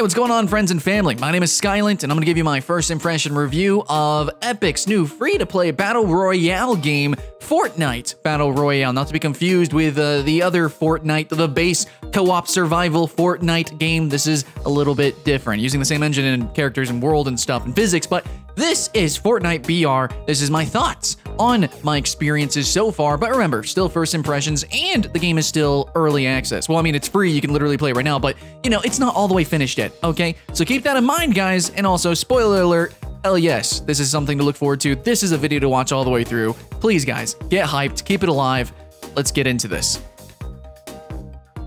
Hey, what's going on, friends and family? My name is Skylent, and I'm going to give you my first impression review of Epic's new free-to-play Battle Royale game, Fortnite Battle Royale. Not to be confused with the other Fortnite, the base co-op survival Fortnite game. This is a little bit different, using the same engine and characters and world and stuff and physics, but this is Fortnite BR. This is my thoughts on my experiences so far, but remember, still first impressions, and the game is still early access. Well, I mean, it's free, you can literally play it right now, but, you know, it's not all the way finished yet, okay? So keep that in mind, guys, and also, spoiler alert, hell yes, this is something to look forward to. This is a video to watch all the way through. Please, guys, get hyped, keep it alive. Let's get into this.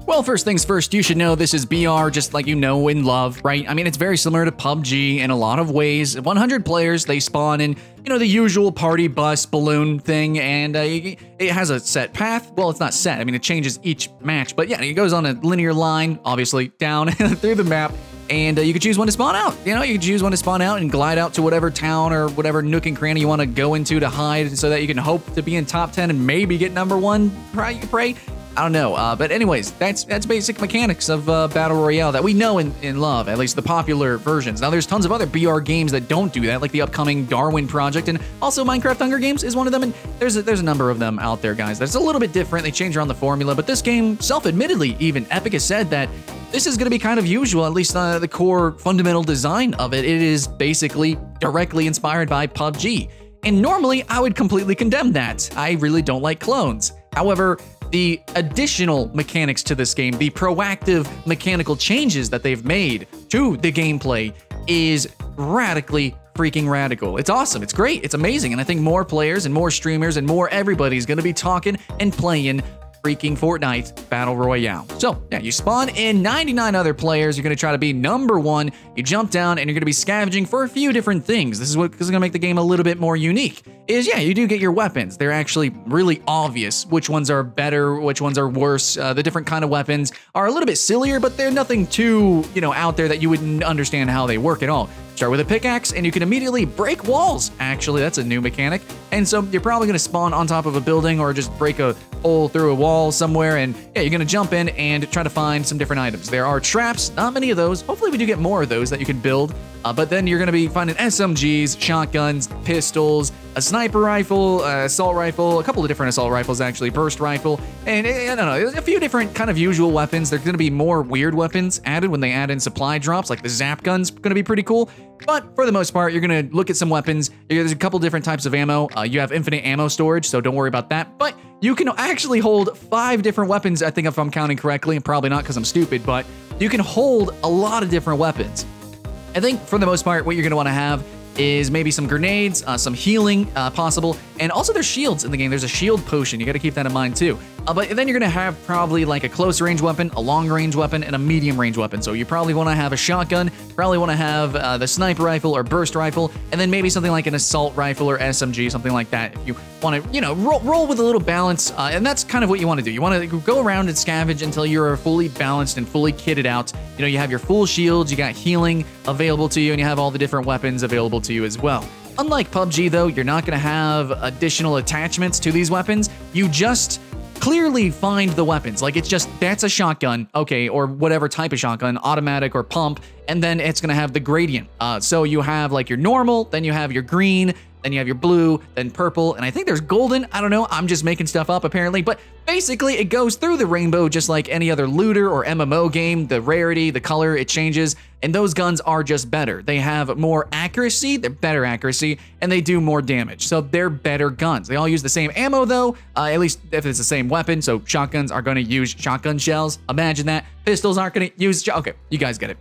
Well, first things first, you should know this is BR just like you know and love, right? I mean, it's very similar to PUBG in a lot of ways. 100 players, they spawn in, you know, the usual party bus balloon thing, and it has a set path. Well, it's not set. I mean, it changes each match, but yeah, it goes on a linear line, obviously, down through the map, and you can choose when to spawn out. You know, you can choose when to spawn out and glide out to whatever town or whatever nook and cranny you want to go into to hide so that you can hope to be in top 10 and maybe get #1, pray. I don't know, but anyways, that's basic mechanics of Battle Royale that we know and love, at least the popular versions. Now, there's tons of other BR games that don't do that, like the upcoming Darwin Project, and also Minecraft Hunger Games is one of them, and there's a number of them out there, guys. That's a little bit different. They change around the formula, but this game, self-admittedly, even Epic has said that this is going to be kind of usual, at least the core fundamental design of it. It is basically directly inspired by PUBG, and normally I would completely condemn that. I really don't like clones. However, the additional mechanics to this game, the proactive mechanical changes that they've made to the gameplay is radically freaking radical. It's awesome, it's great, it's amazing, and I think more players and more streamers and more everybody's gonna be talking and playing freaking Fortnite Battle Royale. So, yeah, you spawn in 99 other players, you're gonna try to be #1, you jump down, and you're gonna be scavenging for a few different things. This is what is gonna make the game a little bit more unique, is, yeah, you do get your weapons. They're actually really obvious which ones are better, which ones are worse. The different kind of weapons are a little bit sillier, but they're nothing too, you know, out there that you wouldn't understand how they work at all. Start with a pickaxe, and you can immediately break walls. Actually, that's a new mechanic. And so you're probably gonna spawn on top of a building or just break a hole through a wall somewhere, and yeah, you're gonna jump in and try to find some different items. There are traps, not many of those. Hopefully we do get more of those that you can build, but then you're gonna be finding SMGs, shotguns, pistols, a sniper rifle, assault rifle, a couple of different assault rifles actually, burst rifle, and I don't know, a few different kind of usual weapons. There's gonna be more weird weapons added when they add in supply drops, like the zap gun's gonna be pretty cool. But for the most part, you're gonna look at some weapons. There's a couple different types of ammo. You have infinite ammo storage, so don't worry about that. But you can actually hold 5 different weapons, I think, if I'm counting correctly, and probably not because I'm stupid, but you can hold a lot of different weapons. I think for the most part, what you're gonna wanna have is maybe some grenades, some healing possible, and also there's shields in the game. There's a shield potion, you gotta keep that in mind too. But then you're gonna have probably like a close range weapon, a long range weapon, and a medium range weapon. So you probably wanna have a shotgun, probably wanna have the sniper rifle or burst rifle, and then maybe something like an assault rifle or SMG, something like that. If you wanna, you know, roll with a little balance, and that's kind of what you wanna do. You wanna go around and scavenge until you're fully balanced and fully kitted out. You know, you have your full shields, you got healing available to you, and you have all the different weapons available to you as well. Unlike PUBG though, you're not gonna have additional attachments to these weapons. You just clearly find the weapons. Like, it's just, that's a shotgun, okay, or whatever type of shotgun, automatic or pump, and then it's gonna have the gradient. So you have like your normal, then you have your green, then you have your blue, then purple, and I think there's golden. I don't know, I'm just making stuff up apparently, but basically it goes through the rainbow just like any other looter or MMO game. The rarity, the color, it changes, and those guns are just better. They have more accuracy, they're better accuracy, and they do more damage, so they're better guns. They all use the same ammo though, at least if it's the same weapon, so shotguns are gonna use shotgun shells, imagine that. Pistols aren't gonna use, okay, you guys get it.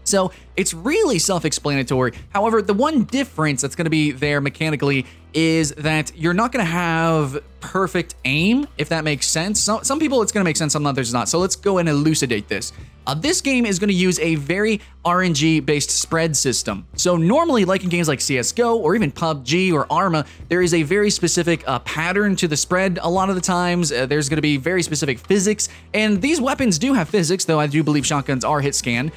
So it's really self-explanatory. However, the one difference that's going to be there mechanically is that you're not going to have perfect aim, if that makes sense. Some people it's going to make sense, some others not. So let's go and elucidate this. This game is going to use a very RNG-based spread system. So normally, like in games like CSGO or even PUBG or Arma, there is a very specific pattern to the spread. A lot of the times, there's going to be very specific physics, and these weapons do have physics, though I do believe shotguns are hit scan.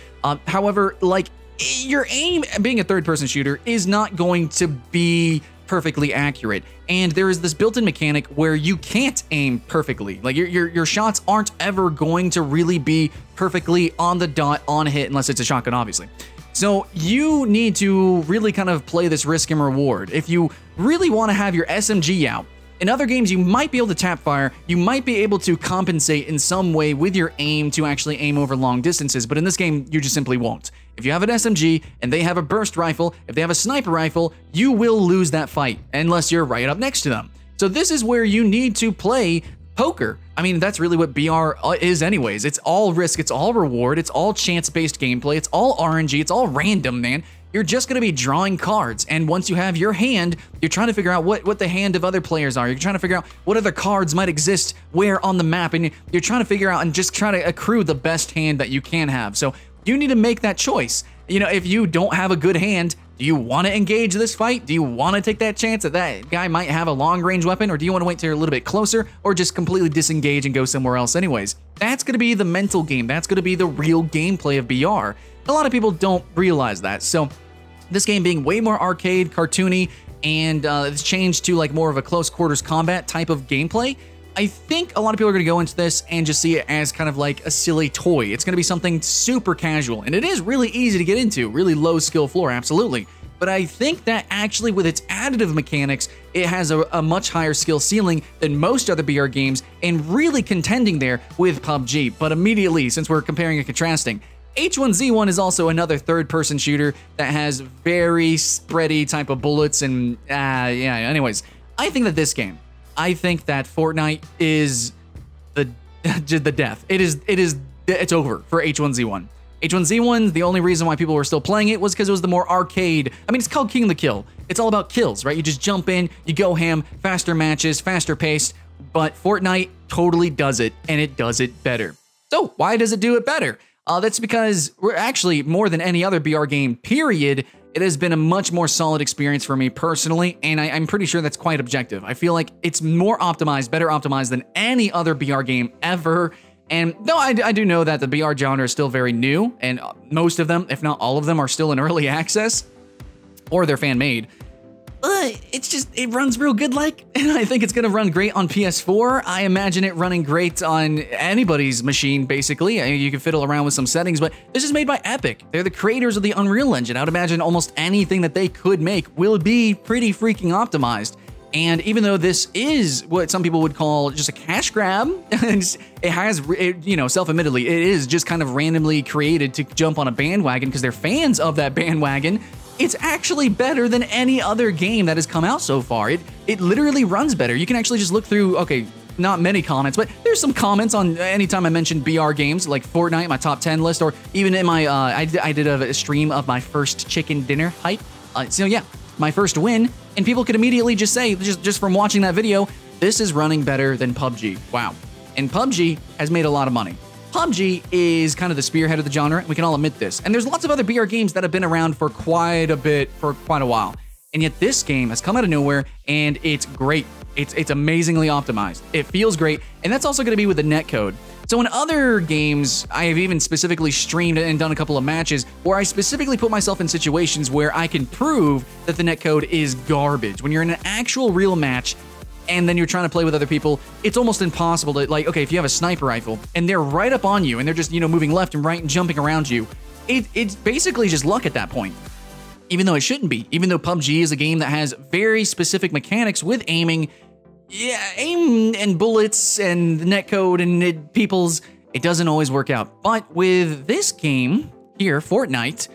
However, like, your aim, being a third-person shooter, is not going to be perfectly accurate. And there is this built-in mechanic where you can't aim perfectly. Like your shots aren't ever going to really be perfectly on the dot, on hit, unless it's a shotgun, obviously. So you need to really kind of play this risk and reward. If you really want to have your SMG out, in other games, you might be able to tap fire, you might be able to compensate in some way with your aim to actually aim over long distances, but in this game, you just simply won't. If you have an SMG and they have a burst rifle, if they have a sniper rifle, you will lose that fight unless you're right up next to them. So this is where you need to play poker. I mean, that's really what BR is anyways. It's all risk, it's all reward, it's all chance-based gameplay, it's all RNG, it's all random, man. You're just going to be drawing cards, and once you have your hand, you're trying to figure out what the hand of other players are. You're trying to figure out what other cards might exist where on the map, and you're trying to figure out and just try to accrue the best hand that you can have. So you need to make that choice. You know, if you don't have a good hand, do you want to engage this fight? Do you want to take that chance that that guy might have a long-range weapon, or do you want to wait till you're a little bit closer, or just completely disengage and go somewhere else anyways? That's going to be the mental game. That's going to be the real gameplay of BR. A lot of people don't realize that. So this game being way more arcade, cartoony, and it's changed to like more of a close quarters combat type of gameplay, I think a lot of people are going to go into this and just see it as kind of like a silly toy. It's going to be something super casual, and it is really easy to get into, really low skill floor, absolutely. But I think that actually with its additive mechanics, it has a much higher skill ceiling than most other BR games, and really contending there with PUBG. But immediately, since we're comparing and contrasting, H1Z1 is also another third-person shooter that has very spready type of bullets and, yeah, anyways. I think that this game, I think that Fortnite is the death. It's over for H1Z1. H1Z1, the only reason why people were still playing it was because it was the more arcade. I mean, it's called King of the Kill. It's all about kills, right? You just jump in, you go ham, faster matches, faster paced, but Fortnite totally does it, and it does it better. So why does it do it better? That's because we're actually, more than any other BR game, period, it has been a much more solid experience for me personally, and I'm pretty sure that's quite objective. I feel like it's more optimized, better optimized than any other BR game ever. And though I do know that the BR genre is still very new, and most of them, if not all of them, are still in early access, or they're fan-made, it's just, it runs real good, like, and I think it's gonna run great on PS4. I imagine it running great on anybody's machine, basically. I mean, you can fiddle around with some settings, but this is made by Epic. They're the creators of the Unreal Engine. I would imagine almost anything that they could make will be pretty freaking optimized. And even though this is what some people would call just a cash grab, it has, you know, self-admittedly, it is just kind of randomly created to jump on a bandwagon because they're fans of that bandwagon. It's actually better than any other game that has come out so far. It literally runs better. You can actually just look through, okay, not many comments, but there's some comments on anytime I mention BR games, like Fortnite, my top 10 list, or even in my, I did a stream of my first chicken dinner hype. So yeah, my first win, and people could immediately just say, just from watching that video, this is running better than PUBG. Wow. And PUBG has made a lot of money. PUBG is kind of the spearhead of the genre, we can all admit this. And there's lots of other BR games that have been around for quite a bit, for quite a while. And yet this game has come out of nowhere, and it's great. It's amazingly optimized. It feels great, and that's also going to be with the netcode. So in other games, I have even specifically streamed and done a couple of matches where I specifically put myself in situations where I can prove that the netcode is garbage. When you're in an actual real match, and then you're trying to play with other people, it's almost impossible to, like, okay, if you have a sniper rifle and they're right up on you and they're just, you know, moving left and right and jumping around you, it's basically just luck at that point. Even though it shouldn't be. Even though PUBG is a game that has very specific mechanics with aiming, yeah, aim and bullets and the netcode and it doesn't always work out. But with this game here, Fortnite,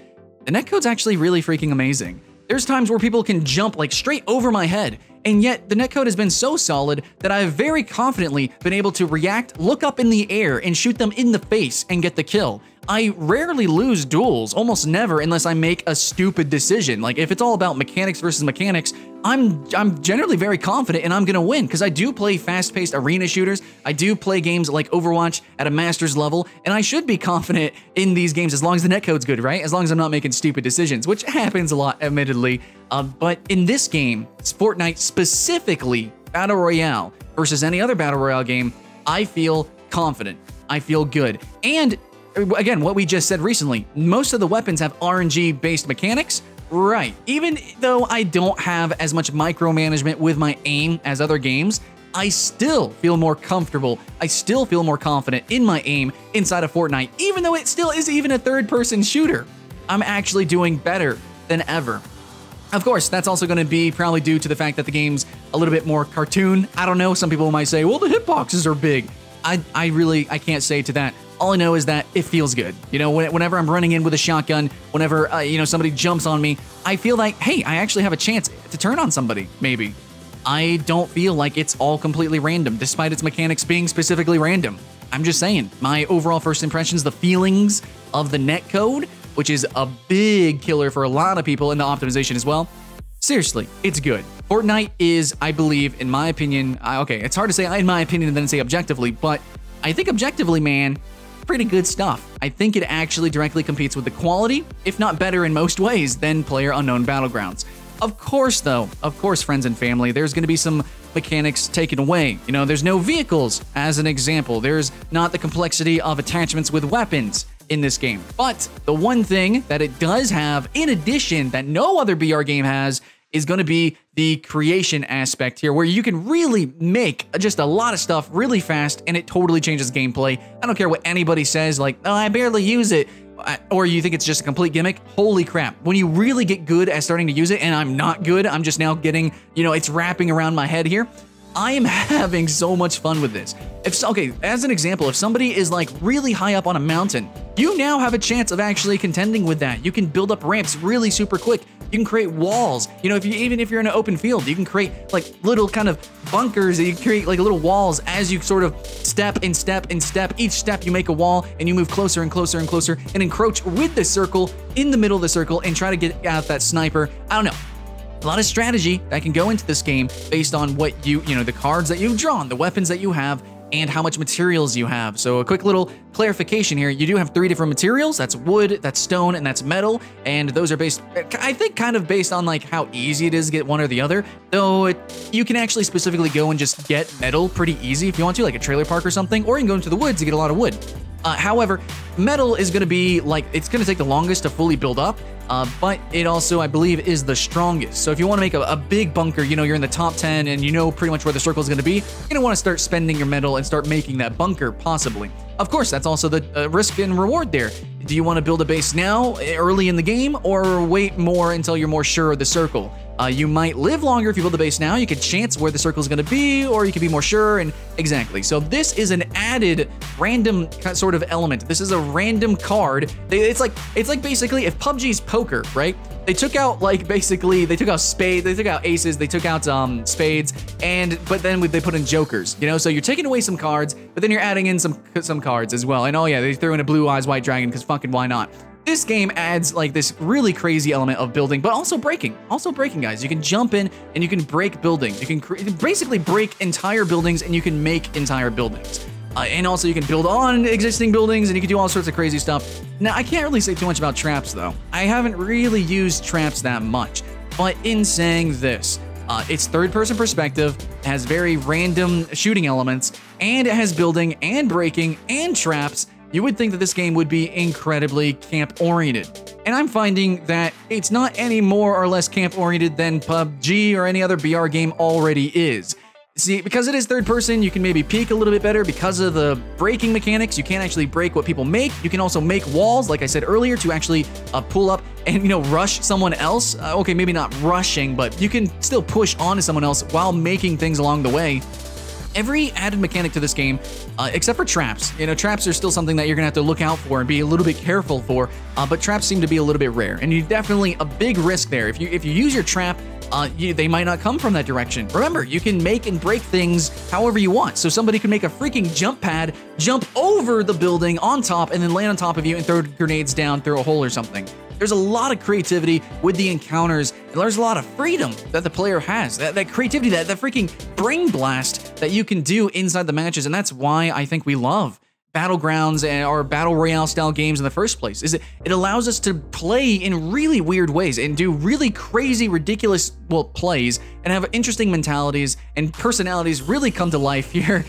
the netcode's actually really freaking amazing. There's times where people can jump like straight over my head, and yet the netcode has been so solid that I've very confidently been able to react, look up in the air, and shoot them in the face and get the kill. I rarely lose duels, almost never, unless I make a stupid decision. Like, if it's all about mechanics versus mechanics, I'm generally very confident and I'm gonna win, because I do play fast-paced arena shooters, I do play games like Overwatch at a master's level, and I should be confident in these games as long as the netcode's good, right? As long as I'm not making stupid decisions, which happens a lot, admittedly. But in this game, Fortnite specifically, Battle Royale, versus any other Battle Royale game, I feel confident, I feel good. And again, what we just said recently, most of the weapons have RNG-based mechanics, Right. Even though I don't have as much micromanagement with my aim as other games, I still feel more comfortable. I still feel more confident in my aim inside of Fortnite, even though it still is even a third-person shooter. I'm actually doing better than ever. Of course, that's also going to be probably due to the fact that the game's a little bit more cartoon. I don't know. Some people might say, well, the hitboxes are big. I can't say to that. All I know is that it feels good. You know, whenever I'm running in with a shotgun, whenever, you know, somebody jumps on me, I feel like, hey, I actually have a chance to turn on somebody, maybe. I don't feel like it's all completely random, despite its mechanics being specifically random. I'm just saying, my overall first impressions, the feelings of the netcode, which is a big killer for a lot of people in the optimization as well. Seriously, it's good. Fortnite is, I believe, in my opinion, okay, it's hard to say in my opinion and then say objectively, but I think objectively, man, pretty good stuff. I think it actually directly competes with the quality, if not better in most ways, than PlayerUnknown Battlegrounds. Of course, though, of course, friends and family, there's going to be some mechanics taken away. You know, there's no vehicles, as an example. There's not the complexity of attachments with weapons in this game. But the one thing that it does have, in addition, that no other BR game has, is going to be the creation aspect here, where you can really make just a lot of stuff really fast, and it totally changes gameplay. I don't care what anybody says, like, oh, I barely use it, or you think it's just a complete gimmick. Holy crap. When you really get good at starting to use it, and I'm not good, I'm just now getting, you know, it's wrapping around my head here. I am having so much fun with this. Okay, as an example, if somebody is like really high up on a mountain, you now have a chance of actually contending with that. You can build up ramps really super quick. You can create walls. You know, even if you're in an open field, you can create like little kind of bunkers that you create like little walls as you sort of step and step and step. Each step you make a wall and you move closer and closer and closer and encroach with the circle in the middle of the circle and try to get out that sniper. I don't know. A lot of strategy that can go into this game based on what you know, the cards that you've drawn, the weapons that you have, and how much materials you have. So a quick little clarification here. You do have 3 different materials. That's wood, that's stone, and that's metal. And those are based, I think, kind of based on like how easy it is to get one or the other. Though you can actually specifically go and just get metal pretty easy if you want to, like a trailer park or something, or you can go into the woods to get a lot of wood. However, metal is going to be like, it's going to take the longest to fully build up, but it also, I believe, is the strongest. So if you want to make a big bunker, you know, you're in the top 10 and you know pretty much where the circle is going to be, you're going to want to start spending your metal and start making that bunker, possibly. Of course, that's also the risk and reward there. Do you want to build a base now, early in the game, or wait more until you're more sure of the circle? You might live longer if you build a base now. You could chance where the circle is going to be, or you could be more sure, and exactly. So this is an added random sort of element. This is a random card. It's like basically if PUBG's poker, right? They took out like basically they took out spades, they took out aces, they took out spades, but then they put in jokers. You know, so you're taking away some cards, but then you're adding in some cards as well. And oh yeah, they threw in a blue eyes white dragon because fucking why not? This game adds like this really crazy element of building, but also breaking. Guys. You can jump in and you can break buildings. You can basically break entire buildings and you can make entire buildings. And also you can build on existing buildings and you can do all sorts of crazy stuff. Now, I can't really say too much about traps though. I haven't really used traps that much, but in saying this, it's third-person perspective, it has very random shooting elements, and it has building and breaking and traps. You would think that this game would be incredibly camp-oriented. And I'm finding that it's not any more or less camp-oriented than PUBG or any other BR game already is. See, because it is third person, you can maybe peek a little bit better because of the breaking mechanics. You can't actually break what people make. You can also make walls, like I said earlier, to actually pull up and, you know, rush someone else. Okay, maybe not rushing, but you can still push onto someone else while making things along the way. Every added mechanic to this game, except for traps. You know, traps are still something that you're gonna have to look out for and be a little bit careful for, but traps seem to be a little bit rare, and you definitely a big risk there. If you use your trap, they might not come from that direction. Remember, you can make and break things however you want. So somebody can make a freaking jump pad, jump over the building on top, and then land on top of you and throw grenades down through a hole or something. There's a lot of creativity with the encounters, and there's a lot of freedom that the player has. That creativity, that freaking brain blast that you can do inside the matches, and that's why I think we love battlegrounds or battle royale style games in the first place, is it allows us to play in really weird ways and do really crazy, ridiculous, well, plays and have interesting mentalities and personalities really come to life here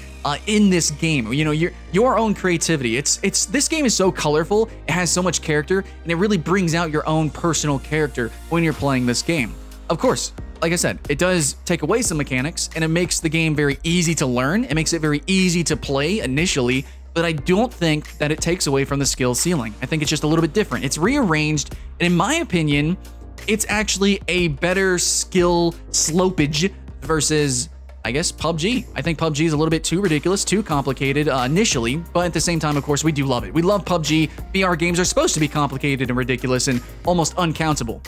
in this game. You know, your own creativity. This game is so colorful, it has so much character, and it really brings out your own personal character when you're playing this game. Of course, like I said, it does take away some mechanics and it makes the game very easy to learn. It makes it very easy to play initially, but I don't think that it takes away from the skill ceiling. I think it's just a little bit different. It's rearranged, and in my opinion, it's actually a better skill slopage versus, I guess, PUBG. I think PUBG is a little bit too ridiculous, too complicated initially, but at the same time, of course, we do love it. We love PUBG. VR games are supposed to be complicated and ridiculous and almost uncountable.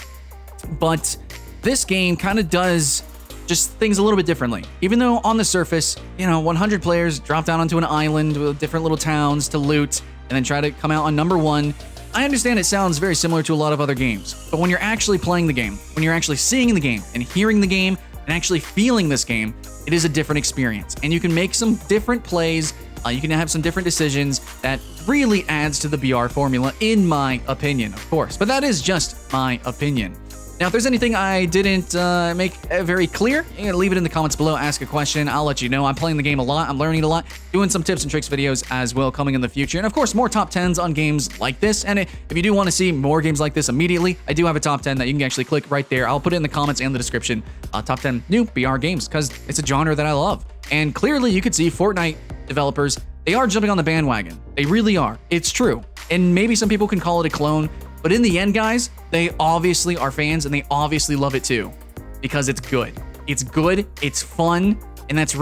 But this game kind of does just things a little bit differently. Even though on the surface, you know, 100 players drop down onto an island with different little towns to loot and then try to come out on #1, I understand it sounds very similar to a lot of other games. But when you're actually playing the game, when you're actually seeing the game and hearing the game and actually feeling this game, it is a different experience. And you can make some different plays, you can have some different decisions that really adds to the BR formula, in my opinion, of course. But that is just my opinion. Now, if there's anything I didn't make very clear, you can leave it in the comments below, ask a question, I'll let you know. I'm playing the game a lot, I'm learning a lot, doing some tips and tricks videos as well coming in the future. And of course, more top 10s on games like this. And if you do want to see more games like this immediately, I do have a top 10 that you can actually click right there. I'll put it in the comments and the description. Top 10 new BR games, because it's a genre that I love. And clearly you could see Fortnite developers, they are jumping on the bandwagon. They really are. It's true. And maybe some people can call it a clone, but in the end, guys, they obviously are fans and they obviously love it too, because it's good. It's good, it's fun, and that's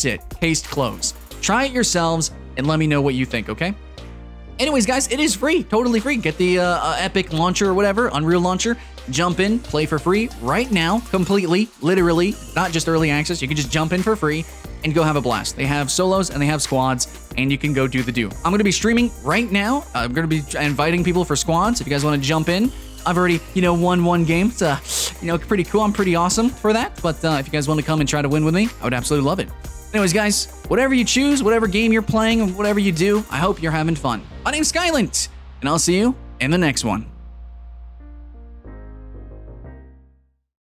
it. Case closed. Try it yourselves and let me know what you think, okay? Anyways, guys, it is free, totally free. Get the Epic launcher or whatever, Unreal launcher, jump in, play for free right now, completely, literally, not just early access. You can just jump in for free and go have a blast. They have solos and they have squads, and you can go do the do. I'm going to be streaming right now. I'm going to be inviting people for squads. If you guys want to jump in, I've already, won one game. It's, pretty cool. I'm pretty awesome for that. But if you guys want to come and try to win with me, I would absolutely love it. Anyways, guys, whatever you choose, whatever game you're playing, whatever you do, I hope you're having fun. My name's Skylent, and I'll see you in the next one.